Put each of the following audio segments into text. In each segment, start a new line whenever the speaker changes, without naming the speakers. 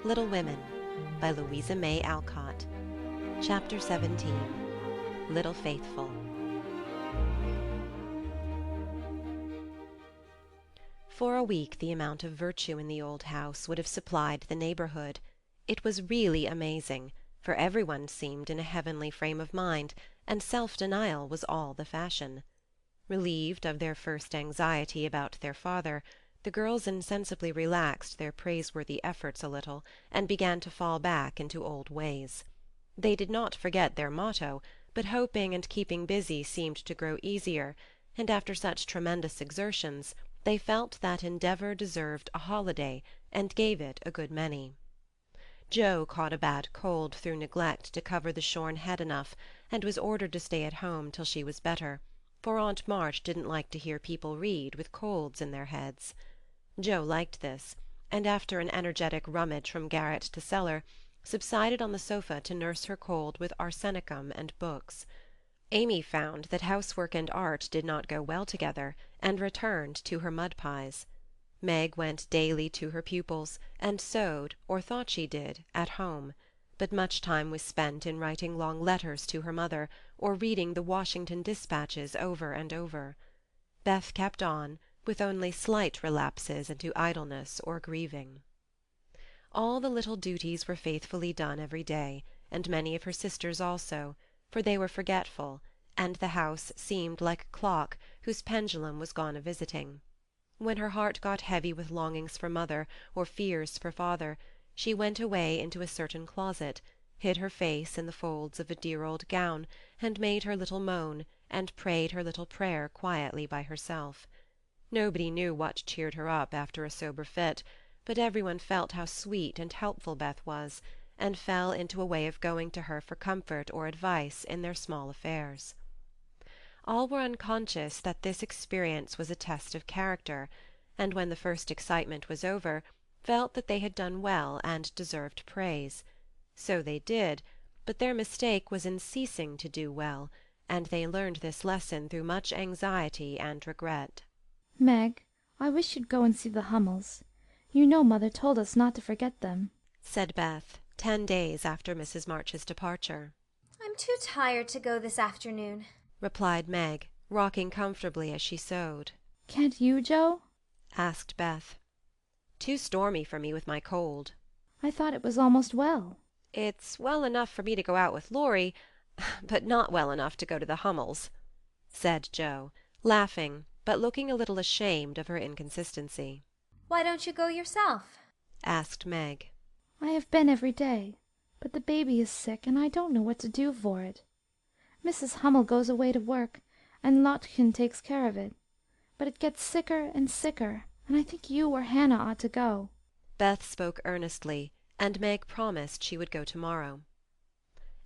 Little Women by Louisa May Alcott. Chapter 17. Little Faithful. For a week the amount of virtue in the old house would have supplied the neighbourhood. It was really amazing, for everyone seemed in a heavenly frame of mind, and self-denial was all the fashion. Relieved of their first anxiety about their father, the girls insensibly relaxed their praiseworthy efforts a little, and began to fall back into old ways. They did not forget their motto, but hoping and keeping busy seemed to grow easier, and after such tremendous exertions they felt that endeavour deserved a holiday, and gave it a good many. Jo caught a bad cold through neglect to cover the shorn head enough, and was ordered to stay at home till she was better, for Aunt March didn't like to hear people read with colds in their heads. Jo liked this, and after an energetic rummage from garret to cellar, subsided on the sofa to nurse her cold with arsenicum and books. Amy found that housework and art did not go well together, and returned to her mud-pies. Meg went daily to her pupils, and sewed, or thought she did, at home, but much time was spent in writing long letters to her mother, or reading the Washington dispatches over and over. Beth kept on, with only slight relapses into idleness or grieving. All the little duties were faithfully done every day, and many of her sisters also, for they were forgetful, and the house seemed like a clock whose pendulum was gone a-visiting. When her heart got heavy with longings for mother, or fears for father, she went away into a certain closet, hid her face in the folds of a dear old gown, and made her little moan, and prayed her little prayer quietly by herself. Nobody knew what cheered her up after a sober fit, but everyone felt how sweet and helpful Beth was, and fell into a way of going to her for comfort or advice in their small affairs. All were unconscious that this experience was a test of character, and when the first excitement was over, felt that they had done well and deserved praise. So they did, but their mistake was in ceasing to do well, and they learned this lesson through much anxiety and regret.
Meg, I wish you'd go and see the Hummels. You know mother told us not to forget them,
said Beth, 10 days after Mrs. March's departure.
I'm too tired to go this afternoon,
replied Meg, rocking comfortably as she sewed.
Can't you, Jo?
asked Beth. Too stormy for me with my cold.
I thought it was almost well.
It's well enough for me to go out with Laurie, but not well enough to go to the Hummels, said Jo, laughing, but looking a little ashamed of her inconsistency.
Why don't you go yourself?
asked Meg.
I have been every day, but the baby is sick, and I don't know what to do for it. Mrs. Hummel goes away to work, and Lottchen takes care of it, but it gets sicker and sicker, and I think you or Hannah ought to go.
Beth spoke earnestly, and Meg promised she would go tomorrow.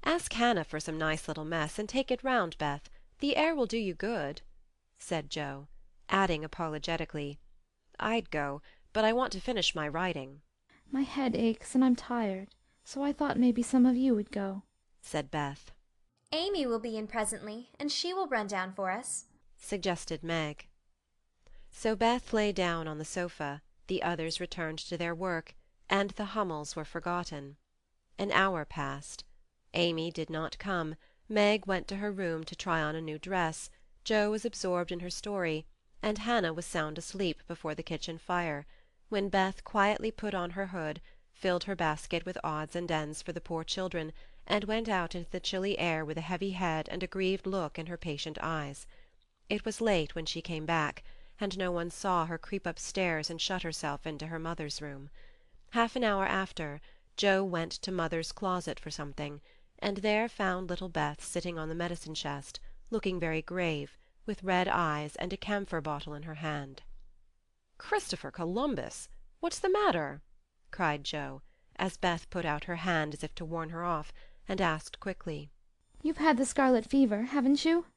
Ask Hannah for some nice little mess, and take it round, Beth. The air will do you good, said Jo, adding apologetically, I'd go, but I want to finish my writing.
My head aches, and I'm tired, so I thought maybe some of you would go,
said Beth.
Amy will be in presently, and she will run down for us,
suggested Meg. So Beth lay down on the sofa, the others returned to their work, and the Hummels were forgotten. An hour passed. Amy did not come. Meg went to her room to try on a new dress. Jo was absorbed in her story, and Hannah was sound asleep before the kitchen fire, when Beth quietly put on her hood, filled her basket with odds and ends for the poor children, and went out into the chilly air with a heavy head and a grieved look in her patient eyes. It was late when she came back, and no one saw her creep upstairs and shut herself into her mother's room. Half an hour after, Jo went to mother's closet for something, and there found little Beth sitting on the medicine-chest, looking very grave, with red eyes and a camphor bottle in her hand. "Christopher Columbus! What's the matter?" cried Jo, as Beth put out her hand as if to warn her off, and asked quickly.
You've had the scarlet fever, haven't you?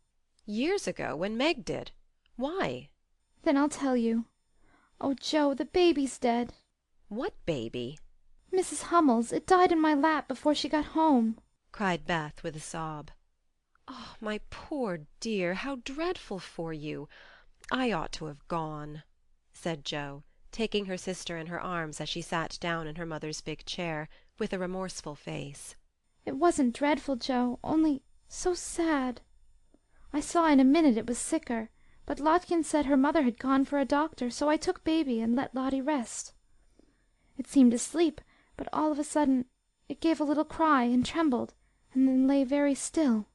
Years ago, when Meg did. Why?
Then I'll tell you. Oh, Jo, the baby's dead.
What baby?
Mrs. Hummel's. It died in my lap before she got home,
cried Beth with a sob. Oh, my poor dear, how dreadful for you! I ought to have gone, said Jo, taking her sister in her arms as she sat down in her mother's big chair, with a remorseful face.
It wasn't dreadful, Joe, only so sad. I saw in a minute it was sicker, but Lotkin said her mother had gone for a doctor, so I took baby and let Lottie rest. It seemed asleep, but all of a sudden it gave a little cry and trembled, and then lay very still.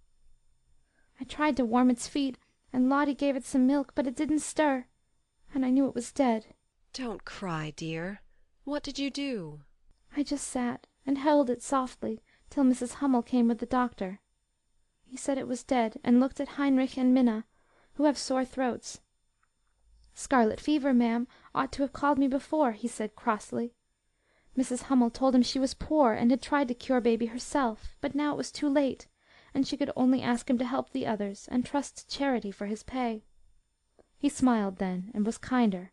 I tried to warm its feet, and Lottie gave it some milk, but it didn't stir, and I knew it was dead.
Don't cry, dear. What did you do?
I just sat and held it softly till Mrs. Hummel came with the doctor. He said it was dead, and looked at Heinrich and Minna, who have sore throats. Scarlet fever, ma'am, ought to have called me before, he said crossly. Mrs. Hummel told him she was poor and had tried to cure baby herself, but now it was too late, and she could only ask him to help the others and trust to charity for his pay. He smiled then, and was kinder.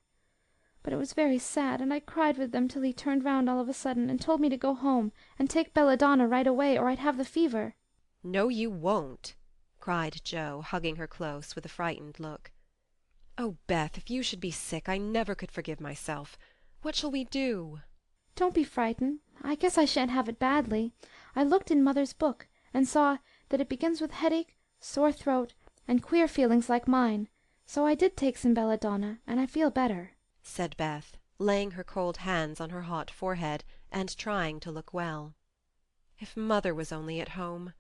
But it was very sad, and I cried with them till he turned round all of a sudden and told me to go home and take belladonna right away, or I'd have the fever.
No, you won't, cried Joe, hugging her close, with a frightened look. Oh, Beth, if you should be sick, I never could forgive myself. What shall we do?
Don't be frightened. I guess I shan't have it badly. I looked in mother's book, and saw that it begins with headache, sore throat, and queer feelings like mine, so I did take some belladonna, and I feel better,
said Beth, laying her cold hands on her hot forehead, and trying to look well. If mother was only at home!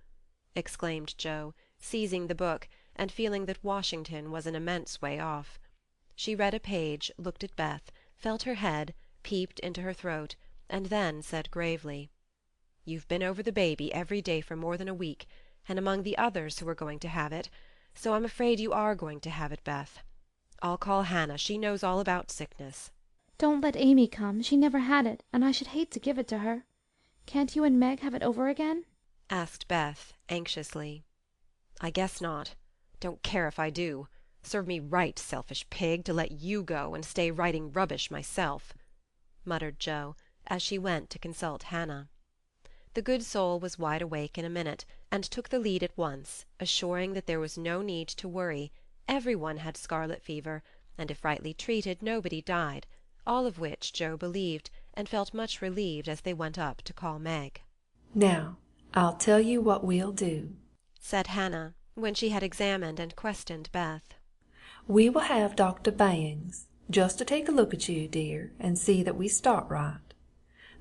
Exclaimed Joe, seizing the book, and feeling that Washington was an immense way off. She read a page, looked at Beth, felt her head, peeped into her throat, and then said gravely, "You've been over the baby every day for more than a week, and among the others who are going to have it, so I'm afraid you are going to have it, Beth. I'll call Hannah. She knows all about sickness."
Don't let Amy come. She never had it, and I should hate to give it to her. Can't you and Meg have it over again?
Asked Beth, anxiously. I guess not. Don't care if I do. Serve me right, selfish pig, to let you go and stay writing rubbish myself, muttered Joe, as she went to consult Hannah. The good soul was wide awake in a minute, and took the lead at once, assuring that there was no need to worry. Every one had scarlet fever, and if rightly treated nobody died, all of which Joe believed, and felt much relieved as they went up to call Meg.
"Now, I'll tell you what we'll do,"
said Hannah, when she had examined and questioned Beth.
"We will have Dr. Bangs, just to take a look at you, dear, and see that we start right.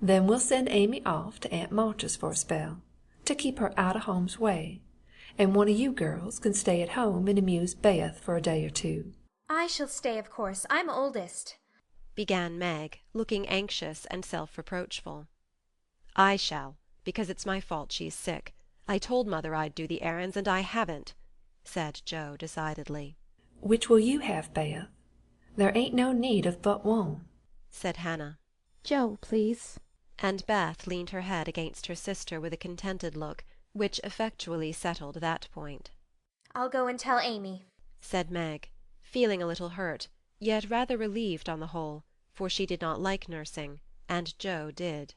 Then we'll send Amy off to Aunt March's for a spell, to keep her out of harm's way, and one of you girls can stay at home and amuse Beth for a day or two."
I shall stay, of course. I'm oldest,
began Meg, looking anxious and self-reproachful. I shall, because it's my fault she's sick. I told mother I'd do the errands, and I haven't, said Joe decidedly.
"Which will you have, Beth? There ain't no need of but one," said
Hannah.
"Joe, please."
And Beth leaned her head against her sister with a contented look, which effectually settled that point.
"I'll go and tell Amy,"
said Meg, feeling a little hurt, yet rather relieved on the whole, for she did not like nursing, and Joe did.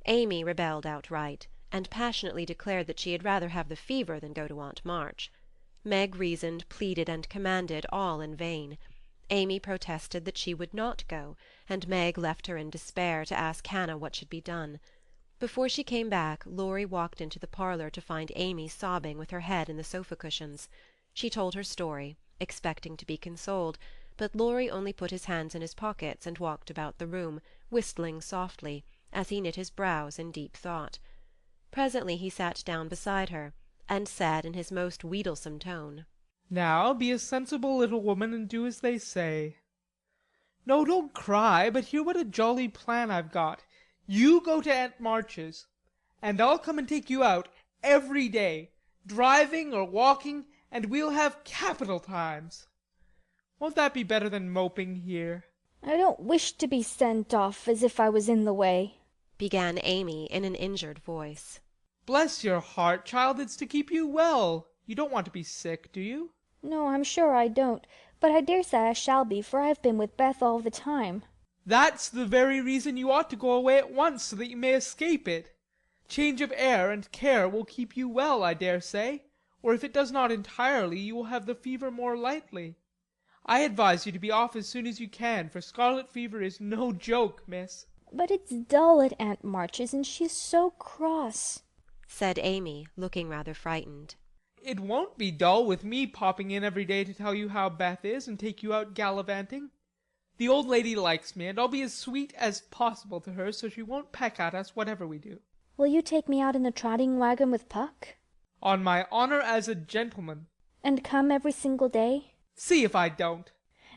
Amy rebelled outright, and passionately declared that she had rather have the fever than go to Aunt March. Meg reasoned, pleaded, and commanded, all in vain. Amy protested that she would not go, and Meg left her in despair to ask Hannah what should be done. Before she came back, Laurie walked into the parlour to find Amy sobbing with her head in the sofa-cushions. She told her story, expecting to be consoled, but Laurie only put his hands in his pockets and walked about the room, whistling softly, as he knit his brows in deep thought. Presently he sat down beside her, and said in his most wheedlesome tone,
"Now be a sensible little woman and do as they say. No, don't cry, but hear what a jolly plan I've got. You go to Aunt March's, and I'll come and take you out every day, driving or walking, and we'll have capital times. Won't that be better than moping here?"
"I don't wish to be sent off as if I was in the way,"
began Amy in an injured voice.
"Bless your heart, child, it's to keep you well. You don't want to be sick, do you?"
"No, I'm sure I don't, but I dare say I shall be, for I've been with Beth all the time."
"That's the very reason you ought to go away at once, so that you may escape it. Change of air and care will keep you well, I dare say, or if it does not entirely, you will have the fever more lightly. I advise you to be off as soon as you can, for scarlet fever is no joke, miss.
But it's dull at Aunt March's, and she's so cross,
said Amy, looking rather frightened.
It won't be dull with me popping in every day to tell you how Beth is and take you out gallivanting. The old lady likes me, and I'll be as sweet as possible to her, so she won't peck at us whatever we do.
Will you take me out in the trotting wagon with Puck?
On my honor as a gentleman.
And come every single day?
See if I don't.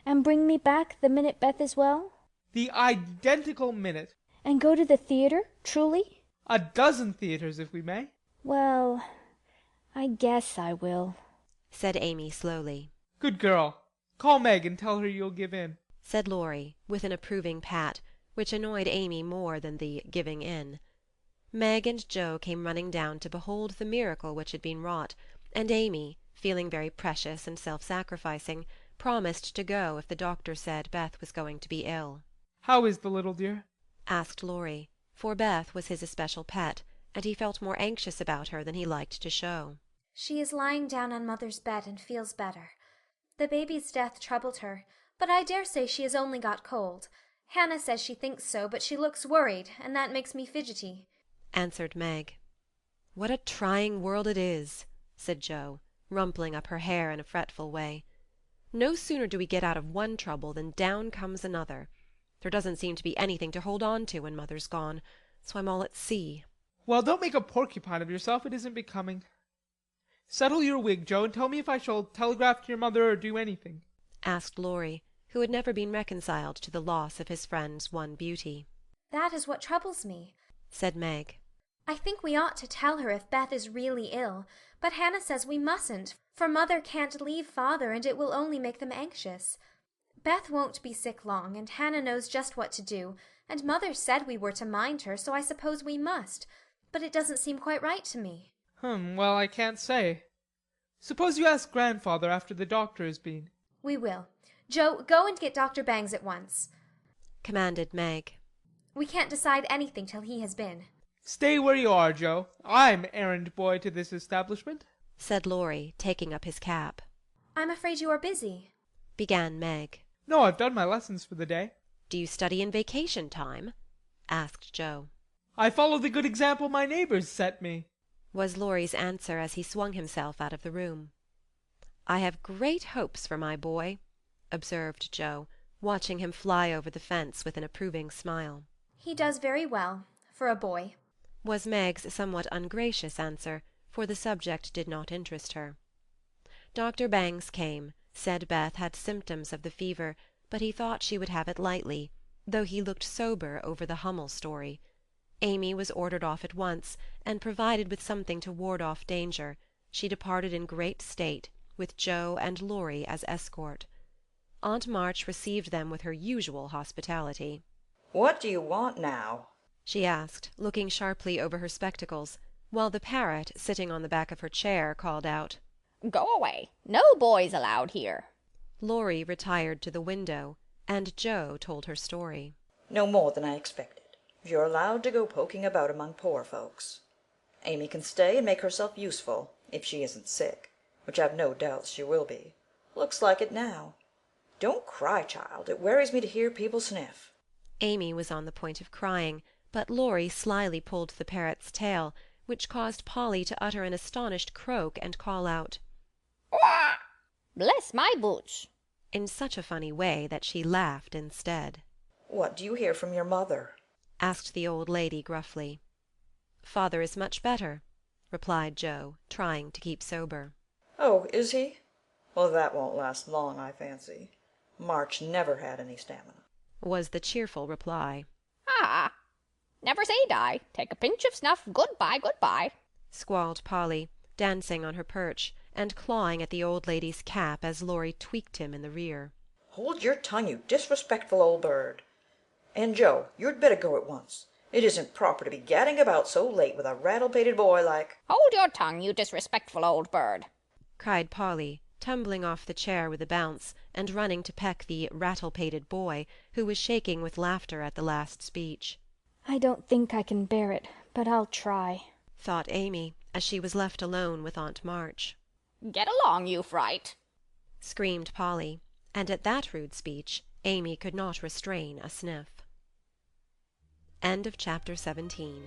And bring me back the minute Beth is well?
The identical minute.
And go to the theatre, truly?
12 theatres, if we may.
Well, I guess I will,
said Amy slowly.
Good girl. Call Meg and tell her you'll give in,
said Laurie, with an approving pat, which annoyed Amy more than the giving in. Meg and Joe came running down to behold the miracle which had been wrought, and Amy, feeling very precious and self-sacrificing, promised to go if the doctor said Beth was going to be ill.
How is the little dear?
asked Laurie, for Beth was his especial pet, and he felt more anxious about her than he liked to show.
She is lying down on Mother's bed and feels better. The baby's death troubled her, but I dare say she has only got cold. Hannah says she thinks so, but she looks worried, and that makes me fidgety,
answered Meg. What a trying world it is, said Joe, rumpling up her hair in a fretful way. No sooner do we get out of one trouble than down comes another. There doesn't seem to be anything to hold on to when Mother's gone, so I'm all at sea.
Well, don't make a porcupine of yourself. It isn't becoming. Settle your wig, Joe, and tell me if I shall telegraph to your mother or do anything,
asked Laurie, who had never been reconciled to the loss of his friend's one beauty.
That is what troubles me,
said Meg.
I think we ought to tell her if Beth is really ill, but Hannah says we mustn't, for Mother can't leave Father, and it will only make them anxious. Beth won't be sick long, and Hannah knows just what to do, and Mother said we were to mind her, so I suppose we must, but it doesn't seem quite right to me.
Well, I can't say. Suppose you ask Grandfather after the doctor has been.
We will. Joe, go and get Dr. Bangs at once,
commanded Meg.
We can't decide anything till he has been.
Stay where you are, Joe. I'm errand boy to this establishment,
said Laurie, taking up his cap.
I'm afraid you are busy,
began Meg.
No, I've done my lessons for the day.
Do you study in vacation time? asked Joe.
I follow the good example my neighbors set me,
was Laurie's answer as he swung himself out of the room. I have great hopes for my boy, observed Joe, watching him fly over the fence with an approving smile.
He does very well, for a boy,
was Meg's somewhat ungracious answer, for the subject did not interest her. Dr. Bangs came, said Beth had symptoms of the fever, but he thought she would have it lightly, though he looked sober over the Hummel story. Amy was ordered off at once, and provided with something to ward off danger. She departed in great state, with Joe and Laurie as escort. Aunt March received them with her usual hospitality.
"What do you want now?"
she asked, looking sharply over her spectacles, while the parrot, sitting on the back of her chair, called out,
"Go away. No boys allowed here."
Laurie retired to the window, and Joe told her story.
"No more than I expected. You're allowed to go poking about among poor folks. Amy can stay and make herself useful, if she isn't sick, which I've no doubts she will be. Looks like it now. Don't cry, child. It worries me to hear people sniff."
Amy was on the point of crying, but Laurie slyly pulled the parrot's tail, which caused Polly to utter an astonished croak and call out,
"Quack! Bless my boots!"
in such a funny way that she laughed instead.
"What do you hear from your mother?"
asked the old lady gruffly. "Father is much better," replied Joe, trying to keep sober.
"Oh, is he? Well, that won't last long, I fancy. March never had any stamina,"
was the cheerful reply.
"Ah! Never say die. Take a pinch of snuff. Goodbye, goodbye,"
squalled Polly, dancing on her perch, and clawing at the old lady's cap as Laurie tweaked him in the rear.
"Hold your tongue, you disrespectful old bird. And Joe, you'd better go at once. It isn't proper to be gadding about so late with a rattle-pated boy like—"
"Hold your tongue, you disrespectful old bird,"
cried Polly, tumbling off the chair with a bounce, and running to peck the rattle-pated boy, who was shaking with laughter at the last speech.
I don't think I can bear it, but I'll try,
thought Amy, as she was left alone with Aunt March.
"Get along, you fright!"
screamed Polly, and at that rude speech Amy could not restrain a sniff. Chapter 17.